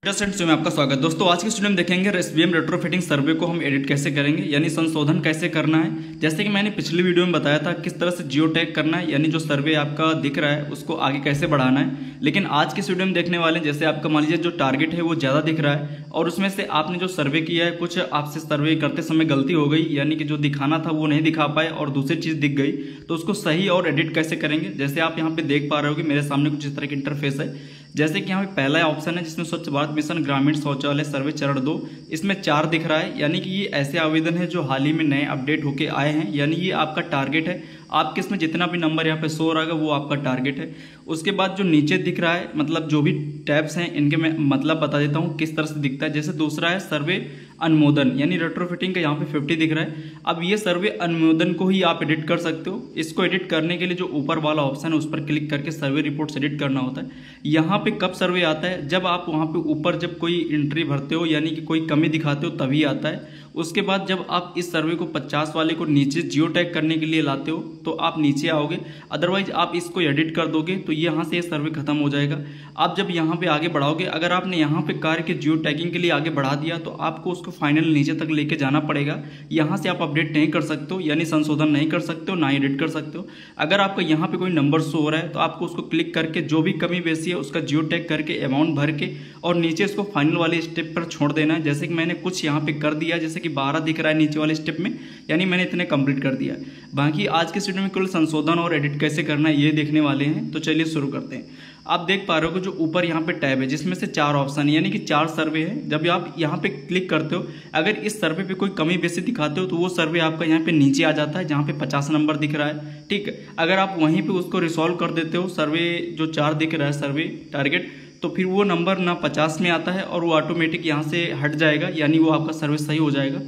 Students में आपका स्वागत। दोस्तों आज के स्टूडियो में देखेंगे एसबीएम रेट्रोफिटिंग सर्वे को हम एडिट कैसे करेंगे, यानी संशोधन कैसे करना है। जैसे कि मैंने पिछली वीडियो में बताया था किस तरह से जियो टैग करना है, यानी जो सर्वे आपका दिख रहा है उसको आगे कैसे बढ़ाना है। लेकिन आज के वीडियो में देखने वाले हैं, जैसे आपका मान लीजिए जो टारगेट है वो ज़्यादा दिख रहा है और उसमें से आपने जो सर्वे किया है कुछ आपसे सर्वे करते समय गलती हो गई, यानी कि जो दिखाना था वो नहीं दिखा पाए और दूसरी चीज़ दिख गई, तो उसको सही और एडिट कैसे करेंगे। जैसे आप यहाँ पे देख पा रहे हो कि मेरे सामने कुछ इस तरह की इंटरफेस है। जैसे कि यहाँ पे पहला ऑप्शन है जिसमें स्वच्छ भारत मिशन ग्रामीण शौचालय सर्वे चरण 2, इसमें 4 दिख रहा है, यानी कि ये ऐसे आवेदन है जो हाल ही में नए अपडेट होके आए हैं, यानी ये आपका टारगेट है। आपके इसमें जितना भी नंबर यहाँ पे शो रहेगा वो आपका टारगेट है। उसके बाद जो नीचे दिख रहा है, मतलब जो भी टैब्स हैं इनके मैं मतलब बता देता हूँ किस तरह से दिखता है। जैसे दूसरा है सर्वे अनुमोदन, यानी रेट्रोफिटिंग का यहाँ पे 50 दिख रहा है। अब ये सर्वे अनुमोदन को ही आप एडिट कर सकते हो। इसको एडिट करने के लिए जो ऊपर वाला ऑप्शन है उस पर क्लिक करके सर्वे रिपोर्ट्स एडिट करना होता है। यहाँ पे कब सर्वे आता है, जब आप वहाँ पे ऊपर जब कोई एंट्री भरते हो, यानी कि कोई कमी दिखाते हो तभी आता है। उसके बाद जब आप इस सर्वे को 50 वाले को नीचे जियो टैग करने के लिए लाते हो तो आप नीचे आओगे, अदरवाइज आप इसको एडिट कर दोगे तो यहाँ से ये सर्वे खत्म हो जाएगा। आप जब यहाँ पे आगे बढ़ाओगे, अगर आपने यहाँ पे कार्य के जियो टैगिंग के लिए आगे बढ़ा दिया तो आपको उसको फाइनल नीचे तक लेके जाना पड़ेगा। यहाँ से आप अपडेट नहीं कर सकते हो, यानी संशोधन नहीं कर सकते हो, ना एडिट कर सकते हो। अगर आपका यहाँ पे कोई नंबर शो हो रहा है तो आपको उसको क्लिक करके जो भी कमी बेसी है उसका जियो टैग करके अमाउंट भर के और नीचे इसको फाइनल वाले स्टेप पर छोड़ देना है। जैसे कि मैंने कुछ यहाँ पे कर दिया, जैसे कि 12 दिख रहा है नीचे वाले स्टेप में, यानी मैंने इतने कंप्लीट कर दिया। बाकी आज के वीडियो में केवल संशोधन और एडिट कैसे करना है ये देखने वाले हैं, तो चलिए शुरू करते हैं। आप देख पा रहे हो कि जो ऊपर यहाँ पे टैब है जिसमें से 4 ऑप्शन है, यानी कि 4 सर्वे है। जब आप यहाँ पे क्लिक करते हो, अगर इस सर्वे पे कोई कमी बेसी दिखाते हो तो वो सर्वे आपका यहाँ पे नीचे आ जाता है जहाँ पे 50 नंबर दिख रहा है। ठीक है, अगर आप वहीं पे उसको रिसॉल्व कर देते हो, सर्वे जो 4 दिख रहा है सर्वे टारगेट, तो फिर वो नंबर ना 50 में आता है और वो ऑटोमेटिक यहाँ से हट जाएगा, यानी वो आपका सर्वे सही हो जाएगा।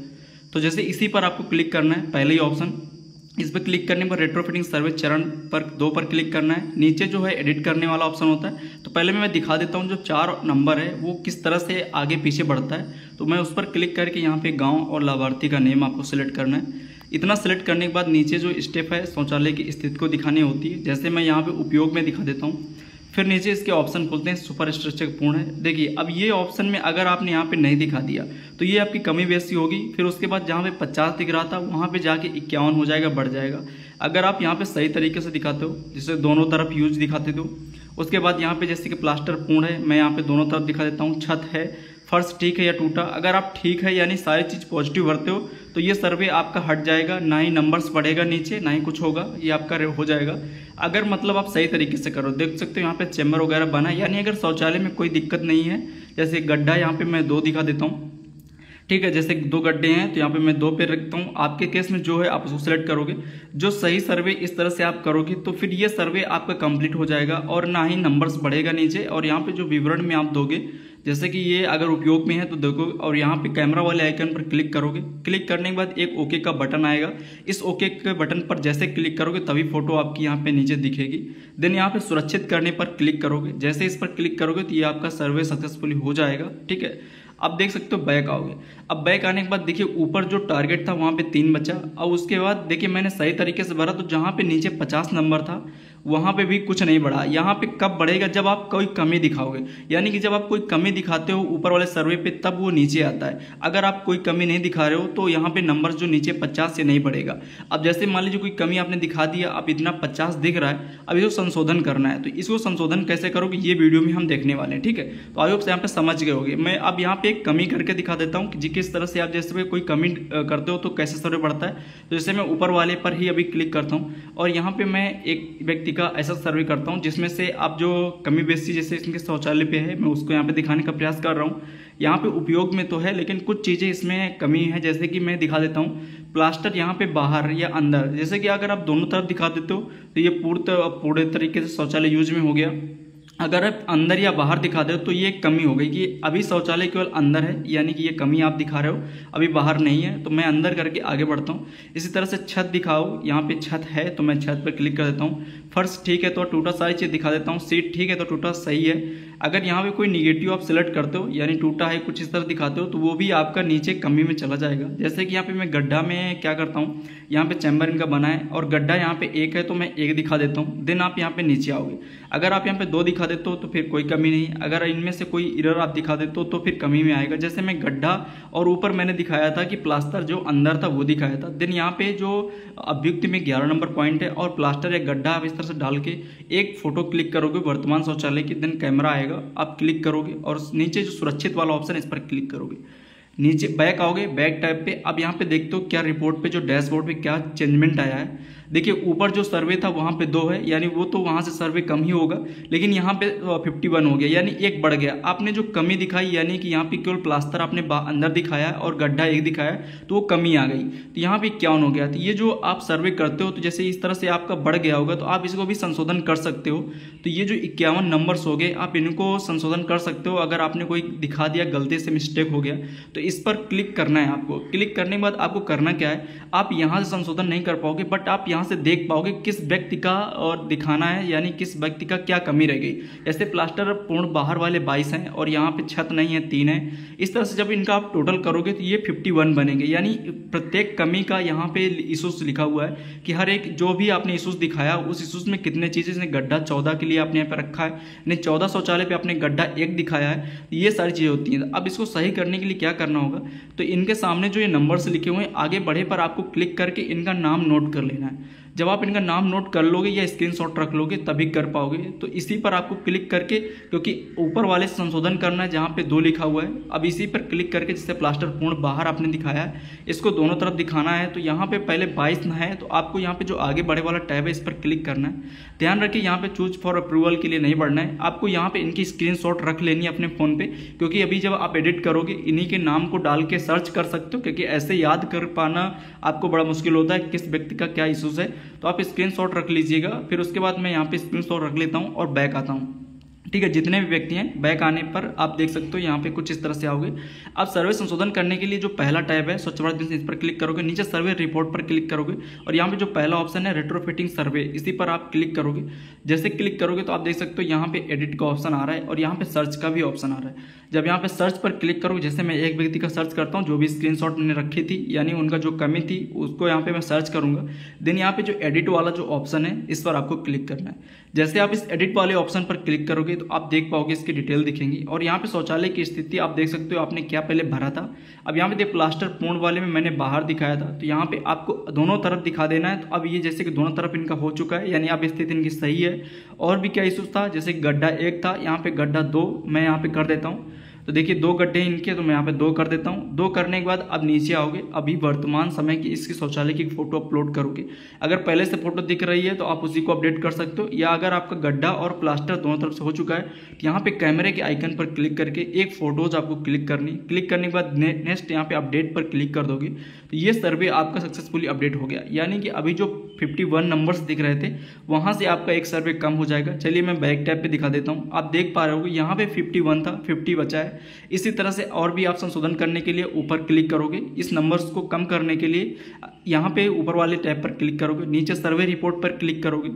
तो जैसे इसी पर आपको क्लिक करना है, पहले ही ऑप्शन, इस पर क्लिक करने पर रेट्रोफिटिंग सर्वे चरण पर 2 पर क्लिक करना है। नीचे जो है एडिट करने वाला ऑप्शन होता है। तो पहले मैं दिखा देता हूँ जो 4 नंबर है वो किस तरह से आगे पीछे बढ़ता है। तो मैं उस पर क्लिक करके यहाँ पे गांव और लाभार्थी का नेम आपको सिलेक्ट करना है। इतना सेलेक्ट करने के बाद नीचे जो स्टेप है शौचालय की स्थिति को दिखानी होती है, जैसे मैं यहाँ पे उपयोग में दिखा देता हूँ। फिर नीचे इसके ऑप्शन खुलते हैं, सुपर स्ट्रक्चर पूर्ण है। देखिए अब ये ऑप्शन में अगर आपने यहाँ पे नहीं दिखा दिया तो ये आपकी कमी बेसी होगी। फिर उसके बाद जहाँ पे 50 दिख रहा था वहाँ पे जाके 51 हो जाएगा, बढ़ जाएगा। अगर आप यहाँ पे सही तरीके से दिखाते हो, जिससे दोनों तरफ यूज दिखाते हो। उसके बाद यहाँ पे जैसे कि प्लास्टर पूर्ण है, मैं यहाँ पे दोनों तरफ दिखा देता हूँ। छत है, फर्श ठीक है या टूटा, अगर आप ठीक है यानी सारी चीज़ पॉजिटिव भरते हो तो ये सर्वे आपका हट जाएगा, ना ही नंबर्स बढ़ेगा नीचे, ना ही कुछ होगा, ये आपका हो जाएगा। अगर मतलब आप सही तरीके से करो, देख सकते हो यहाँ पे चैम्बर वगैरह बना है, यानी अगर शौचालय में कोई दिक्कत नहीं है। जैसे गड्ढा यहाँ पे मैं 2 दिखा देता हूँ। ठीक है, जैसे 2 गड्ढे हैं तो यहाँ पे मैं 2 पे रखता हूँ। आपके केस में जो है आप उसको सेलेक्ट करोगे। जो सही सर्वे इस तरह से आप करोगे तो फिर ये सर्वे आपका कंप्लीट हो जाएगा और ना ही नंबर्स बढ़ेगा नीचे। और यहाँ पे जो विवरण में आप दोगे, जैसे कि ये अगर उपयोग में है तो देखो, और यहाँ पे कैमरा वाले आइकन पर क्लिक करोगे। क्लिक करने के बाद एक ओके का बटन आएगा। इस ओके के बटन पर जैसे क्लिक करोगे तभी फोटो आपकी यहाँ पे नीचे दिखेगी। देन यहाँ पे सुरक्षित करने पर क्लिक करोगे। जैसे इस पर क्लिक करोगे तो ये आपका सर्वे सक्सेसफुली हो जाएगा। ठीक है, अब देख सकते हो बैक आओगे। अब बैक आने के बाद देखिए ऊपर जो टारगेट था वहाँ पे 3 बचा। और उसके बाद देखिए मैंने सही तरीके से भरा तो जहाँ पे नीचे 50 नंबर था वहाँ पे भी कुछ नहीं बढ़ा। यहाँ पे कब बढ़ेगा, जब आप कोई कमी दिखाओगे, यानी कि जब आप कोई कमी दिखाते हो ऊपर वाले सर्वे पे तब वो नीचे आता है। अगर आप कोई कमी नहीं दिखा रहे हो तो यहाँ पे नंबर जो नीचे 50 से नहीं बढ़ेगा। अब जैसे मान लीजिए कोई कमी आपने दिखा दिया, अब इतना 50 दिख रहा है, अब इसको संशोधन करना है। तो इसको संशोधन कैसे करोगे ये वीडियो में हम देखने वाले हैं। ठीक है, तो आई होप यहाँ पे समझ गए होगे। मैं अब यहाँ पे एक कमी करके दिखा देता हूँ कि किस तरह से आप जैसे कोई कमी करते हो तो कैसे सर्वे बढ़ता है। तो जैसे मैं ऊपर वाले पर ही अभी क्लिक करता हूँ और यहाँ पे मैं एक व्यक्ति का ऐसा सर्वे करता हूँ जिसमें से आप जो कमी बेसी जैसे इनके शौचालय पे है मैं उसको यहाँ पे दिखाने का प्रयास कर रहा हूँ। यहाँ पे उपयोग में तो है लेकिन कुछ चीज़ें इसमें कमी है, जैसे कि मैं दिखा देता हूँ। प्लास्टर यहाँ पे बाहर या अंदर, जैसे कि अगर आप दोनों तरफ दिखा देते हो तो ये पूरे तरीके से शौचालय यूज में हो गया। अगर आप अंदर या बाहर दिखा दो तो ये कमी हो गई कि अभी शौचालय केवल अंदर है, यानी कि ये कमी आप दिखा रहे हो, अभी बाहर नहीं है। तो मैं अंदर करके आगे बढ़ता हूँ। इसी तरह से छत दिखाओ, यहाँ पे छत है तो मैं छत पर क्लिक कर देता हूँ। फर्श ठीक है तो टूटा, सारी चीज़ दिखा देता हूँ। सीट ठीक है तो टूटा, सही है। अगर यहाँ पे कोई निगेटिव आप सिलेक्ट करते हो यानी टूटा है कुछ इस तरह दिखाते हो तो वो भी आपका नीचे कमी में चला जाएगा। जैसे कि यहाँ पे मैं गड्ढा में क्या करता हूँ, यहाँ पे चैम्बर इनका बना है और गड्ढा यहाँ पे 1 है तो मैं 1 दिखा देता हूँ। देन आप यहाँ पे नीचे आओगे, अगर आप यहाँ पे 2 दिखा देते हो तो फिर कोई कमी नहीं, अगर इनमें से कोई एरर आप दिखा देते हो तो फिर कमी में आएगा। जैसे मैं गड्ढा और ऊपर मैंने दिखाया था कि प्लास्टर जो अंदर था वो दिखाया था। देन यहाँ पे जो अभ्युक्ति में 11 नंबर पॉइंट है और प्लास्टर या गड्ढा आप इस तरह से डाल के एक फोटो क्लिक करोगे वर्तमान शौचालय की, देन कैमरा आएगा, आप क्लिक करोगे और नीचे जो सुरक्षित वाला ऑप्शन है इस पर क्लिक करोगे। नीचे बैक आओगे, बैक टैब पे अब यहाँ पे देखते हो क्या रिपोर्ट पे जो डैशबोर्ड पे क्या चेंजमेंट आया है। देखिए ऊपर जो सर्वे था वहाँ पे 2 है यानी वो तो वहाँ से सर्वे कम ही होगा, लेकिन यहाँ पे 51 हो गया यानी 1 बढ़ गया। आपने जो कमी दिखाई यानी कि यहाँ पे केवल प्लास्टर आपने अंदर दिखाया और गड्ढा 1 दिखाया तो वो कमी आ गई, तो यहाँ पे 51 हो गया। तो ये जो आप सर्वे करते हो तो जैसे इस तरह से आपका बढ़ गया होगा तो आप इसको भी संशोधन कर सकते हो। तो ये जो 51 नंबर्स हो गए आप इनको संशोधन कर सकते हो। अगर आपने कोई दिखा दिया गलती से मिस्टेक हो गया तो इस पर क्लिक करना है आपको। क्लिक करने के बाद आपको करना क्या है, आप यहाँ से संशोधन नहीं कर पाओगे बट आप यहाँ से देख पाओगे किस व्यक्ति का और दिखाना है यानी किस व्यक्ति का क्या कमी रह गई। जैसे प्लास्टर पूर्ण बाहर वाले 22 हैं और यहाँ पे छत नहीं है 3 है। इस तरह से जब इनका आप टोटल करोगे तो ये 51 बनेंगे यानी प्रत्येक कमी का यहाँ पे इशूज लिखा हुआ है कि हर एक जो भी आपने इशूज दिखाया उस इशूज में कितने चीज़ें, इसने गड्ढा 14 के लिए आपने यहाँ पे रखा है, यानी 14 शौचालय पे आपने गड्ढा 1 दिखाया है, ये सारी चीज़ें होती हैं। अब इसको सही करने के लिए क्या करना होगा, तो इनके सामने जो ये नंबर्स लिखे हुए हैं आगे बढ़े पर आपको क्लिक करके इनका नाम नोट कर लेना है। जब आप इनका नाम नोट कर लोगे या स्क्रीनशॉट रख लोगे तभी कर पाओगे। तो इसी पर आपको क्लिक करके, क्योंकि ऊपर वाले से संशोधन करना है जहाँ पे 2 लिखा हुआ है, अब इसी पर क्लिक करके जिससे प्लास्टर पूर्ण बाहर आपने दिखाया है इसको दोनों तरफ दिखाना है। तो यहाँ पे पहले 22 ना है तो आपको यहाँ पे जो आगे बढ़े वाला टैब है इस पर क्लिक करना है। ध्यान रखिए यहाँ पे चूज फॉर अप्रूवल के लिए नहीं बढ़ना है, आपको यहाँ पे इनकी स्क्रीनशॉट रख लेनी है अपने फ़ोन पे, क्योंकि अभी जब आप एडिट करोगे इन्हीं के नाम को डाल के सर्च कर सकते हो, क्योंकि ऐसे याद कर पाना आपको बड़ा मुश्किल होता है किस व्यक्ति का क्या इशूज़ है। तो आप स्क्रीनशॉट रख लीजिएगा। फिर उसके बाद मैं यहाँ पे स्क्रीनशॉट रख लेता हूँ और बैक आता हूँ। ठीक है, जितने भी व्यक्ति हैं बैक आने पर आप देख सकते हो यहाँ पे कुछ इस तरह से आओगे। अब सर्वे संशोधन करने के लिए जो पहला टैब है स्वच्छ भारत मिशन, इस पर क्लिक करोगे, नीचे सर्वे रिपोर्ट पर क्लिक करोगे और यहाँ पे जो पहला ऑप्शन है रेट्रोफिटिंग सर्वे, इसी पर आप क्लिक करोगे। जैसे क्लिक करोगे तो आप देख सकते हो यहाँ पे एडिट का ऑप्शन आ रहा है और यहाँ पे सर्च का भी ऑप्शन आ रहा है। जब यहाँ पे सर्च पर क्लिक करोगे, जैसे मैं एक व्यक्ति का सर्च करता हूँ जो भी स्क्रीनशॉट मैंने रखी थी यानी उनका जो कमी थी उसको यहाँ पे मैं सर्च करूंगा। देन यहाँ पे जो एडिट वाला जो ऑप्शन है इस पर आपको क्लिक करना है। जैसे आप इस एडिट वाले ऑप्शन पर क्लिक करोगे तो आप देख पाओगे इसकी डिटेल दिखेंगी और यहाँ पे शौचालय की स्थिति आप देख सकते हो आपने क्या पहले भरा था। अब यहाँ पे प्लास्टर पूर्ण वाले में मैंने बाहर दिखाया था तो यहाँ पे आपको दोनों तरफ दिखा देना है। तो अब ये जैसे कि दोनों तरफ इनका हो चुका है यानी अब स्थिति इनकी सही है। और भी क्या इशूज था, जैसे गड्ढा 1 था, यहाँ पे गड्ढा 2 मैं यहाँ पे कर देता हूँ। तो देखिए 2 गड्ढे इनके, तो मैं यहाँ पे 2 कर देता हूँ। 2 करने के बाद अब नीचे आओगे, अभी वर्तमान समय की इसकी शौचालय की फोटो अपलोड करोगे। अगर पहले से फोटो दिख रही है तो आप उसी को अपडेट कर सकते हो, या अगर आपका गड्ढा और प्लास्टर दोनों तरफ से हो चुका है तो यहाँ पे कैमरे के आइकन पर क्लिक करके एक फोटोज आपको क्लिक करनी। क्लिक करने के बाद नेक्स्ट यहाँ पे अपडेट पर क्लिक कर दोगे तो ये सर्वे आपका सक्सेसफुली अपडेट हो गया। यानी कि अभी जो 51 नंबर्स दिख रहे थे वहाँ से आपका एक सर्वे कम हो जाएगा। चलिए मैं बैक टैब पे दिखा देता हूँ। आप देख पा रहे हो यहाँ पे 51 था, 50 बचा है। इसी तरह से और भी आप संशोधन करने के लिए ऊपर क्लिक करोगे, इस नंबर्स को कम करने के लिए यहाँ पे ऊपर वाले टैब पर क्लिक करोगे, नीचे सर्वे रिपोर्ट पर क्लिक करोगे।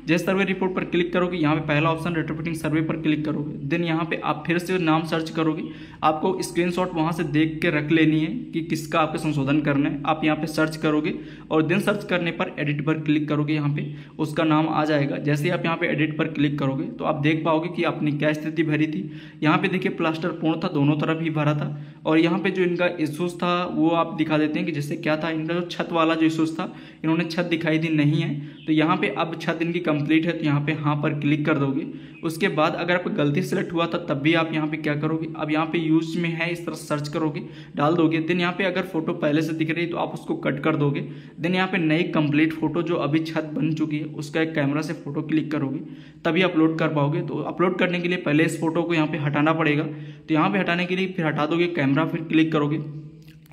जैसे सर्वे रिपोर्ट पर क्लिक करोगे यहाँ पे पहला ऑप्शन रेट्रोफिटिंग सर्वे पर क्लिक करोगे। देन यहाँ पे आप फिर से नाम सर्च करोगे, आपको स्क्रीनशॉट वहाँ से देख के रख लेनी है कि किसका आपको संशोधन करना है। आप यहाँ पे सर्च करोगे और देन सर्च करने पर एडिट पर क्लिक करोगे, यहाँ पे उसका नाम आ जाएगा। जैसे आप यहाँ पे एडिट पर क्लिक करोगे तो आप देख पाओगे कि आपने क्या स्थिति भरी थी। यहाँ पे देखिए प्लास्टर पूर्ण था, दोनों तरफ ही भरा था। और यहाँ पे जो इनका इशूज था वो आप दिखा देते हैं कि जैसे क्या था इनका, जो छत वाला जो इशूज था इन्होंने छत दिखाई दी नहीं है तो यहाँ पे अब छत इनकी कंप्लीट है तो यहाँ पे हाँ पर क्लिक कर दोगे। उसके बाद अगर आपको गलती सेलेक्ट हुआ था तब भी आप यहाँ पे क्या करोगे, अब यहाँ पे यूज में है इस तरह सर्च करोगे, डाल दोगे। देन यहाँ पे अगर फोटो पहले से दिख रही है तो आप उसको कट कर दोगे। देन यहाँ पे नई कंप्लीट फोटो जो अभी छत बन चुकी है उसका एक कैमरा से फोटो क्लिक करोगे तभी अपलोड कर पाओगे। तो अपलोड करने के लिए पहले इस फोटो को यहाँ पे हटाना पड़ेगा, तो यहाँ पे हटाने के लिए फिर हटा दोगे कैमरा, फिर क्लिक करोगे,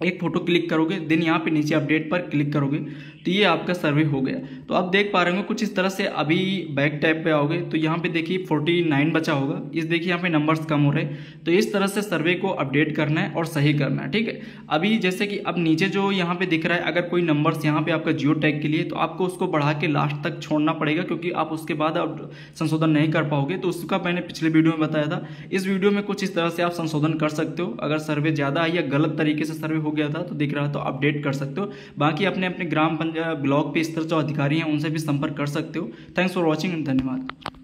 एक फोटो क्लिक करोगे। देन यहाँ पे नीचे अपडेट पर क्लिक करोगे तो ये आपका सर्वे हो गया। तो आप देख पा रहे होंगे कुछ इस तरह से। अभी बैक टैब पे आओगे तो यहाँ पे देखिए 49 बचा होगा, इस देखिए यहाँ पे नंबर्स कम हो रहे। तो इस तरह से सर्वे को अपडेट करना है और सही करना है, ठीक है। अभी जैसे कि अब नीचे जो यहाँ पे दिख रहा है, अगर कोई नंबर्स यहाँ पे आपका जियो टैग के लिए, तो आपको उसको बढ़ा के लास्ट तक छोड़ना पड़ेगा, क्योंकि आप उसके बाद आप संशोधन नहीं कर पाओगे। तो उसका मैंने पिछले वीडियो में बताया था। इस वीडियो में कुछ इस तरह से आप संशोधन कर सकते हो। अगर सर्वे ज़्यादा है या गलत तरीके से सर्वे हो गया था तो दिख रहा तो अपडेट कर सकते हो। बाकी अपने अपने ग्राम पंचायत ब्लॉक पे इस तरह जो अधिकारी हैं उनसे भी संपर्क कर सकते हो। थैंक्स फॉर वॉचिंग, धन्यवाद।